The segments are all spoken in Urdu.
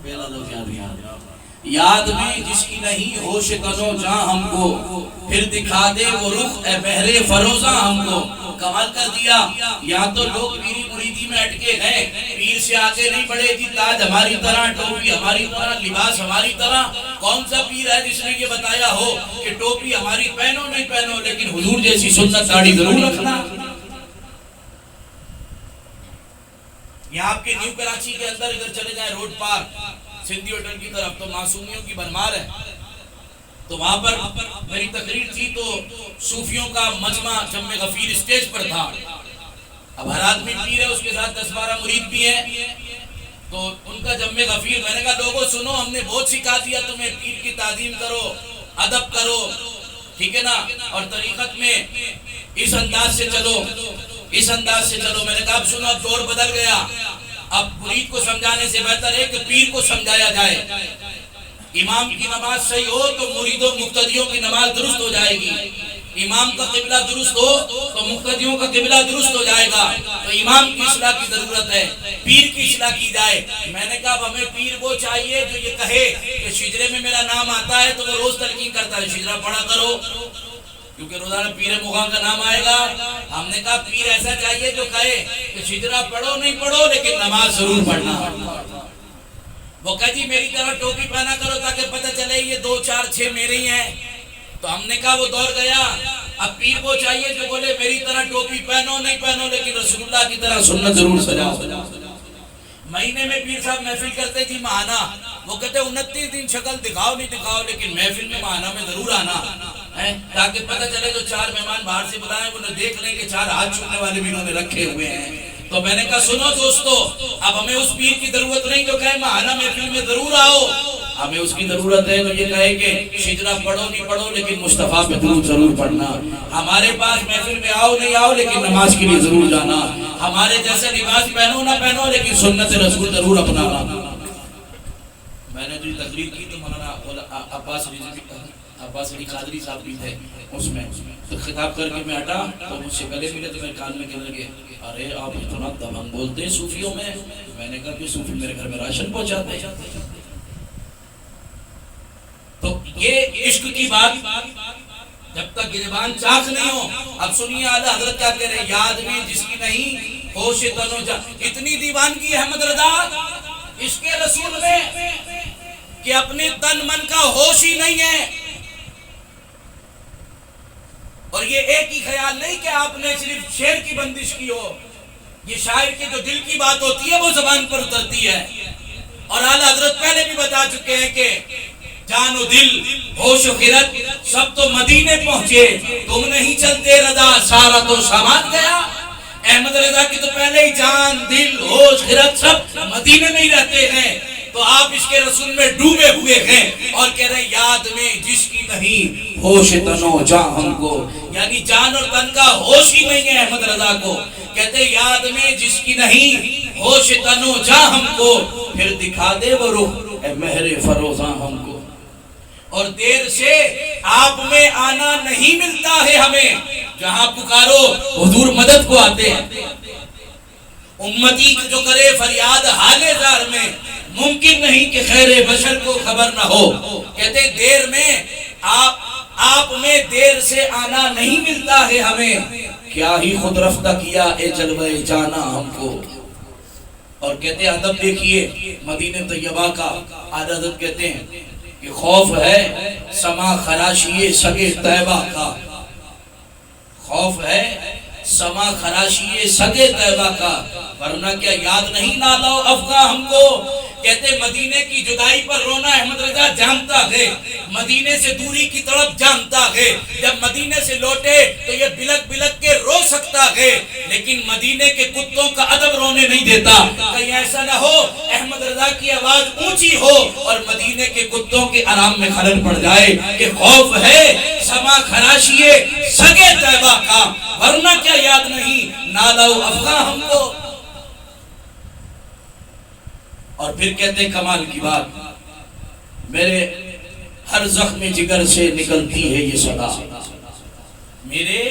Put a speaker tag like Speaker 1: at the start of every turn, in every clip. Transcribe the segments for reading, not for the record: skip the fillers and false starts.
Speaker 1: پہلا لفظ یاد نہیں آ رہا۔ یاد میں جس کی نہیں ہوش تنو جہاں ہم کو، پھر دکھا دے وہ رخ اے بحر فروزاں ہم کو۔ کمال کر دیا، یا تو لوگ پیری مریدی میں اٹکے ہیں، پیر سے آگے نہیں بڑھے جی، تاج ہماری طرح، ٹوپی ہماری طرح، لباس ہماری طرح۔ کون سا پیر ہے جس نے یہ بتایا ہو کہ ٹوپی ہماری پہنو نہیں پہنو لیکن حضور جیسی سنت داڑھی ضرور رکھنا؟ یہاں آپ کے نیو کراچی کے اندر ادھر چلے جائیں روڈ پار سندھی ہوٹل کی طرف، تو معصومیوں کی بھرمار ہے۔ تو وہاں پر میری تقریر تھی تو صوفیوں کا مجمع جمع غفیر اسٹیج پر تھا۔ اب ہر آدمی پیر ہے، اس کے ساتھ 10-12 مرید بھی ہیں، تو ان کا جمع غفیر۔ میں نے کہا لوگوں سنو، ہم نے بہت سکھا دیا تمہیں، پیر کی تعظیم کرو، ادب کرو، ٹھیک ہے نا، اور طریقت میں اس انداز سے چلو، اس انداز سے چلو۔ میں نے کہا اب سنو، اب دور بدل گیا، اب مرید کو سمجھانے سے بہتر ہے کہ پیر کو سمجھایا جائے۔ امام کی نماز صحیح ہو تو مریدوں مقتدیوں کی نماز درست ہو جائے گی، امام کا قبلہ درست ہو تو مقتدیوں کا قبلہ درست ہو جائے گا۔ تو امام کی اصلاح کی ضرورت ہے، پیر کی اصلاح کی جائے۔ میں نے کہا ہمیں پیر وہ چاہیے جو یہ کہے کہ شجرے میں میرا نام آتا ہے تو وہ روز تلقین کرتا ہے شجرہ پڑھا کرو، کیونکہ روزانہ پیر مغاں کا نام آئے گا۔ ہم نے کہا پیر ایسا چاہیے جو کہے کہ شجرہ پڑھو نہیں پڑھو لیکن نماز ضرور پڑھنا۔ وہ کہا جی میری طرح ٹوپی پہنا کرو تاکہ پتہ چلے یہ 2 4 6 میرے ہی ہیں۔ تو ہم نے کہا وہ دور گیا، اب پیر وہ چاہیے جو بولے میری طرح ٹوپی پہنو نہیں پہنو لیکن رسول اللہ کی طرح سنت ضرور سجاؤ۔ مہینے میں پیر صاحب محفل کرتے تھی ماہانہ، وہ کہتے 29 دن شکل دکھاؤ نہیں دکھاؤ لیکن محفل میں ماہانہ میں ضرور آنا ہے، تاکہ پتہ چلے جو 4 مہمان باہر سے بلائیں وہ دیکھ لیں کہ 4 ہاتھ چھوٹنے والے بھی انہوں نے رکھے ہوئے ہیں۔ تو میں نے کہا سنو دوستو، اب ہمیں اس پیر کی ضرورت نہیں جو کہے ماہانہ محفل میں ضرور آؤ، ہمیں اس کی ضرورت ہے جو یہ کہے کہ شجرہ پڑھو نہیں پڑھو لیکن مصطفیٰ پہ درود ضرور پڑھنا۔ ہمارے پاس محفل میں آؤ نہیں آؤ لیکن نماز کے لیے ضرور جانا، ہمارے جیسے لباس پہنو نہ پہنو لیکن سنت رسول ضرور اپنانا۔ میں نے جو تقریر کی تو مولانا عباس علی قادری صاحب بھی تھے اس میں، تو خطاب کر کے میں ہٹا تو مجھ سے گلے ملے تو میرے کان میں کہنے لگے ارے آپ اتنا دبنگ بولتے ہیں صوفیوں میں۔ میں نے کہا کہ صوفی میرے گھر میں راشن پہنچاتے ہیں۔ تو یہ عشق کی بات جب تک گریبان چاک نہیں ہو۔ اب سنیے اعلیٰ حضرت کیا کہہ رہے ہیں، یاد میں جس کی نہیں ہوش تنو جا۔ اتنی دیوانگی احمد رضا عشق رسول میں کہ اپنے تن من کا ہوش ہی نہیں ہے۔ اور یہ ایک ہی خیال نہیں کہ آپ نے صرف شعر کی بندش کی ہو، یہ شاعر کے جو دل کی بات ہوتی ہے وہ زبان پر اترتی ہے۔ اور اعلیٰ حضرت پہلے بھی بتا چکے ہیں کہ جان و دل ہوش و خرد سب تو مدینے پہنچے، تم نہیں چلتے رضا سارا تو سامان گیا۔ احمد رضا کی تو پہلے ہی جان دل ہوش خرد سب مدینے میں ہی رہتے ہیں، تو آپ اس کے رسول میں ڈوبے ہوئے ہیں اور کہہ رہے ہیں یاد میں جس کی نہیں ہوش تنو جا ہم کو، یعنی جان اور تن کا ہوش ہی نہیں ہے احمد رضا کو۔ کہتے ہیں یاد میں جس کی نہیں ہوش تنو جا ہم کو، پھر دکھا دے وہ رخ اے مہر فروزاں ہم کو۔ اور دیر سے آپ میں آنا نہیں ملتا ہے ہمیں، جہاں پکارو حضور مدد کو آتے ہیں۔ امتی جو کرے فریاد حال زار میں، ممکن نہیں کہ خیر بشر کو خبر نہ ہو۔ کہتے ہیں دیر میں آپ میں دیر سے آنا نہیں ملتا ہے ہمیں، کیا ہی خود رفتہ کیا اے جلوے جانا ہم کو۔ اور کہتے ہیں ادب دیکھیے مدینہ طیبہ کا، عادت کہتے ہیں کہ خوف ہے سما خراشی سگے طیبہ کا، خوف ہے سما خراشی سگے طیبہ کا، ورنہ کیا یاد نہیں نالو افغاں ہم کو۔ کہتے مدینے کی جدائی پر رونا احمد رضا جانتا ہے، مدینے سے دوری کی تڑپ جانتا ہے، جب مدینے سے لوٹے تو یہ بلک بلک کے رو سکتا ہے، لیکن مدینے کے کتوں کا ادب رونے نہیں دیتا۔ کہیں ایسا نہ ہو احمد رضا کی آواز اونچی ہو اور مدینے کے کتوں کے آرام میں خلل پڑ جائے کہ خوف ہے سما خراشی سگے طیبہ کا، ورنہ کیا یاد نہیں نالو افغاں ہم کو۔ اور پھر کہتے ہیں کمال کی بات، میرے ہر زخم جگر سے نکلتی ہے یہ صدا، میرے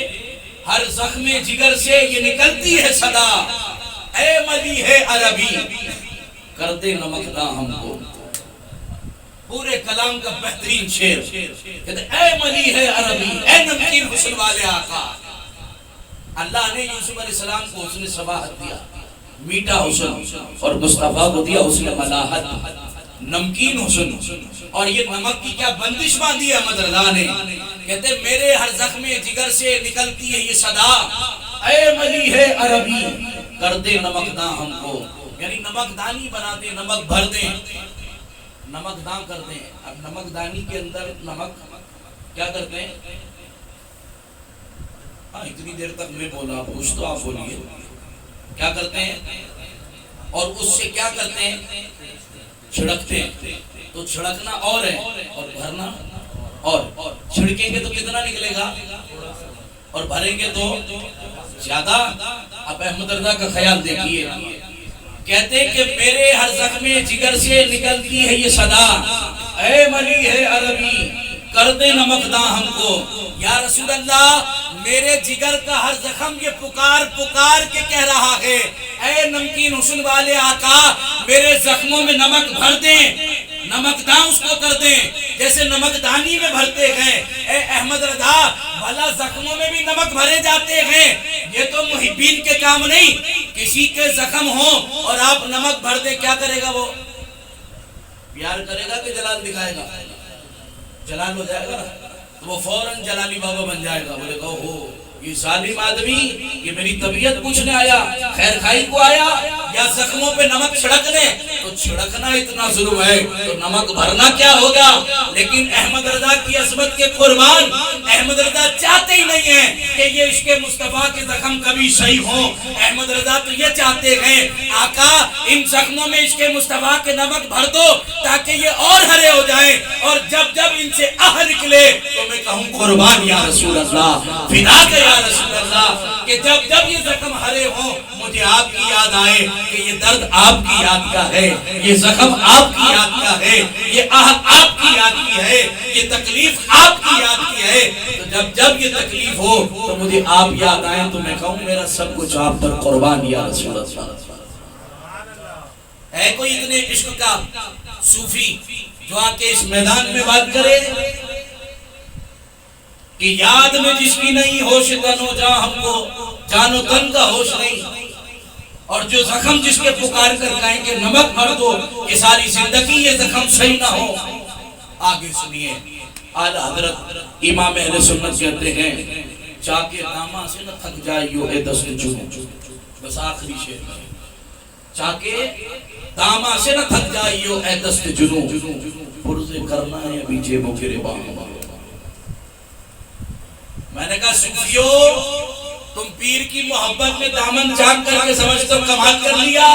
Speaker 1: ہر زخم جگر سے یہ نکلتی ہے صدا، اے ملی ہے عربی کر دے نمکداں ہم کو۔ پورے کلام کا بہترین شعر کہتے اے ملی ہے عربی اے نمکین حسن والے آقا. اللہ نے یوسف علیہ السلام کو حسن صباحت دیا, میٹھا حسن, اور مصطفیٰ کو دیا حسن ملاحت, نمکین حسن. اور یہ نمک کی کیا بندش باندھی ہے احمد رضا نے. کہتے میرے ہر زخم جگر سے نکلتی ہے یہ صدا, اے ملی ہے عربی کر دے نمک داں ہم کو. یعنی نمک دانی بنا دے, نمک بھر دیں, نمک داں کر دیں. اب نمک دانی کے اندر نمک کیا کرتے ہیں؟ اتنی دیر تک میں بولا, کچھ تو آپ بولیے. کیا کرتے ہیں؟ اور اس سے کیا کرتے ہیں؟ چھڑکتے ہیں. تو چھڑکنا اور ہے اور بھرنا اور. چھڑکیں گے تو کتنا نکلے گا اور بھریں گے تو زیادہ. اب احمد رضا کا خیال دیکھیے, کہتے کہ میرے ہر زخم جگر سے نکلتی ہے یہ صدا, اے ملی ہے عربی کر دے نمک داں ہم کو. یا رسول اللہ میرے جگر کا ہر زخم یہ پکار پکار کے کہہ رہا ہے اے نمکین حسن والے آقا میرے زخموں میں نمک بھر دیں, نمک داں اس کو کر دیں جیسے نمک دانی میں بھرتے ہیں. اے احمد رضا بھلا زخموں میں بھی نمک بھرے جاتے ہیں, یہ تو محبین کے کام نہیں. کسی کے زخم ہو اور آپ نمک بھر دیں, کیا کرے گا وہ؟ پیار کرے گا کہ جلال دکھائے گا؟ جلال ہو جائے گا, وہ فوراً جلالی بابا بن جائے گا. بولے گا ہو یہ ظالم آدمی یہ میری طبیعت پوچھنے آیا, خیر خائی کو آیا, یا زخموں پہ نمک چھڑکنے. تو چھڑکنا اتنا ظلم ہے تو نمک بھرنا کیا ہوگا. لیکن احمد رضا کی عظمت کے قربان, احمد رضا چاہتے ہی نہیں ہیں کہ یہ عشق مصطفیٰ کے زخم کبھی صحیح ہوں. احمد رضا تو یہ چاہتے ہیں آقا ان زخموں میں عشق مصطفیٰ کے نمک بھر دو تاکہ یہ اور ہرے ہو جائیں, اور جب جب ان سے آہ نکلے تو میں کہوں قربان یا رسول اللہ, فدا کے یا رسول اللہ, کہ جب جب یہ زخم ہرے ہوں مجھے آپ کی یاد آئے کہ یہ درد آپ کی یاد کا ہے, یہ زخم آپ کی یاد کا ہے, یہ آہ آپ کی یاد کی ہے, یہ تکلیف آپ کی یاد کی ہے. تو جب جب یہ تکلیف ہو تو مجھے آپ یاد آئیں تو میں کہوں میرا سب کچھ آپ پر قربان یا رسول اللہ. ہے کوئی اتنے عشق کا صوفی جو آ کے اس میدان میں بات کرے کہ یاد میں جس کی نہیں ہوش تن و جاں ہم کو جان و تن کا ہوش نہیں, اور جو زخم جس کے پکار کر کہیں کہ نمک بھر دو کہ ساری زندگی یہ زخم صحیح نہ ہو. آگے سنیے اعلیٰ حضرت امام اہل سنت کہتے ہیں چاہ کے داما سے نہ تھک جائیو اے دست جنوں. بس آخری شعر, چاہ کے داما سے نہ تھک جائیو اے دست جنوں, پرزے کرنا ہے ابھی جیبوں کے رباں. میں نے کہا صوفیو تم پیر کی محبت میں دامن چاک کر کے سمجھتے ہو کمال کر لیا,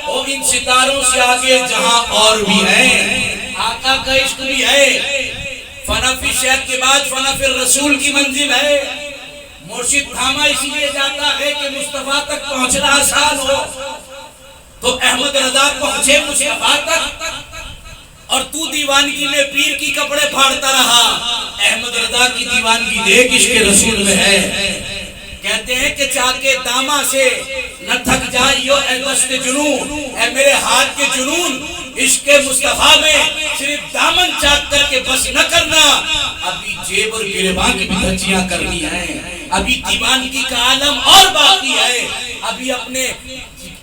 Speaker 1: اور ان ستاروں سے آگے جہاں اور بھی ہیں آقا کا عشق بھی ہے. فنا فی شیخ کے بعد فنا فی رسول کی منزل ہے. مرشد تھاما اسی لیے جاتا ہے کہ مصطفیٰ تک پہنچنا آسان ہو, تو احمد رضا پہنچے مصطفیٰ تک اور تو دیوانگی میں پیر کی کپڑے پھاڑتا رہا. احمد رضا کی دیوانگی دیکھ عشق رسول میں ہے. کہتے ہیں کہ چاہ کے داما سے نہ تھک جائیو اے دست جنون, اے میرے ہاتھ کے جنون عشق مصطفیٰ میں صرف دامن چاک کر کے بس نہ کرنا, ابھی جیب اور گریبان کی بھی دھجیاں کرنی ہیں, ابھی دیوانگی کا عالم اور باقی ہے, ابھی اپنے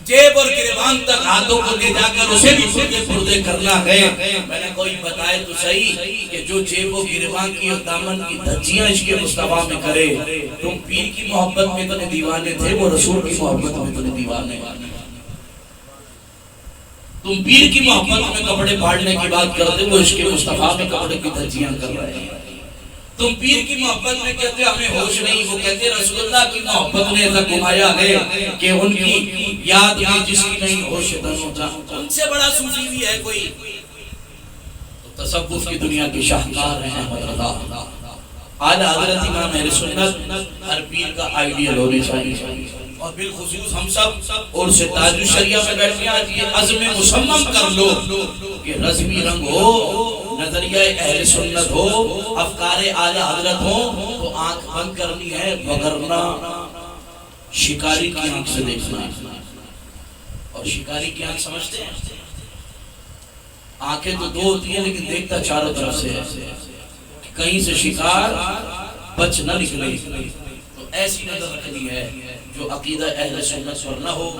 Speaker 1: جیب اور گریبان تک ہاتھوں کو لے جا کر اسے بھی پردے کرنا ہے. میں نے کوئی بتائے تو صحیح کہ جو جیب و گریبان کی اور دامن کی دھجیاں عشق مصطفیٰ میں کرے. تم پیر کی محبت میں تو دیوانے تھے, وہ رسول کی محبت میں تو دیوانے. تم پیر کی محبت میں کپڑے پھاڑنے کی بات کرتے, وہ عشق مصطفیٰ میں کپڑے کی دھجیاں کر رہے ہیں. تم پیر کی محبت میں کہتے ہمیں ہوش نہیں, وہ کہتے رسول اللہ کی محبت نے ایسا گمایا ہے کہ ان کی یاد میں جس کی نہیں ہوش تن و جاں. ان سے بڑا صوفی بھی ہے کوئی؟ تو تصوف کی دنیا کی شاہکار ہیں احمد رضا. اعلیٰ حضرت امام اہل سنت ہر پیر کا آئیڈیل ہونے چاہیے, اور بالخصوص ہم سب اور سے تاج الشریعہ میں بیٹھے آج یہ عزم مصمم کر لو کہ رزمی رنگ ہو, نظریہ اہل سنت ہو, افکار اعلیٰ حضرت ہو, تو آنکھ بند کرنی ہے, وگرنہ شکاری کی آنکھ سے دیکھنا ہے. اور شکاری کی آنکھ سمجھتے ہیں آنکھیں تو دو ہوتی ہیں لیکن دیکھتا چاروں طرف سے ہے، کہیں سے شکار بچ نہ نکلے. تو ایسی نظر رکھنی ہے. جو عقیدہ اہل سنت پر نہ ہو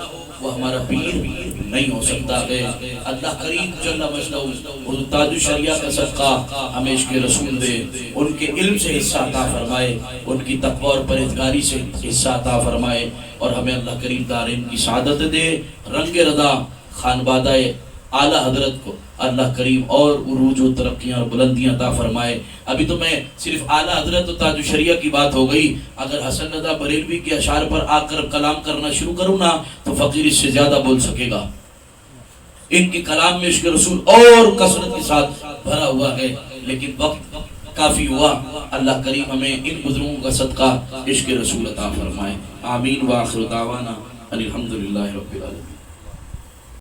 Speaker 1: وہ ہمارا پیر نہیں ہو سکتا ہے. اللہ کریم جل مجدہ اور تاج الشریعہ کا صدقہ ہمیں عشق رسول دے، ان کے علم سے حصہ عطا فرمائے، ان کی تقوی اور پرہیزگاری سے حصہ عطا فرمائے، اور ہمیں اللہ کریم دارین کی سعادت دے. رنگ رضا خانوادہ اعلیٰ حضرت کو اللہ کریم اور عروج و ترقیاں اور بلندیاں عطا فرمائے. ابھی تو میں صرف اعلیٰ حضرت و تاج الشریعہ کی بات ہو گئی، اگر حسن رضا بریلوی کے اشعار پر آ کر کلام کرنا شروع کروں نا تو فقیر اس سے زیادہ بول سکے گا. ان کے کلام میں عشق رسول اور کثرت کے ساتھ بھرا ہوا ہے، لیکن وقت کافی ہوا. اللہ کریم ہمیں ان بزرگوں کا صدقہ عشق رسول عطا فرمائے. آمین. وآخر دعوانا الحمدللہ رب العالمین.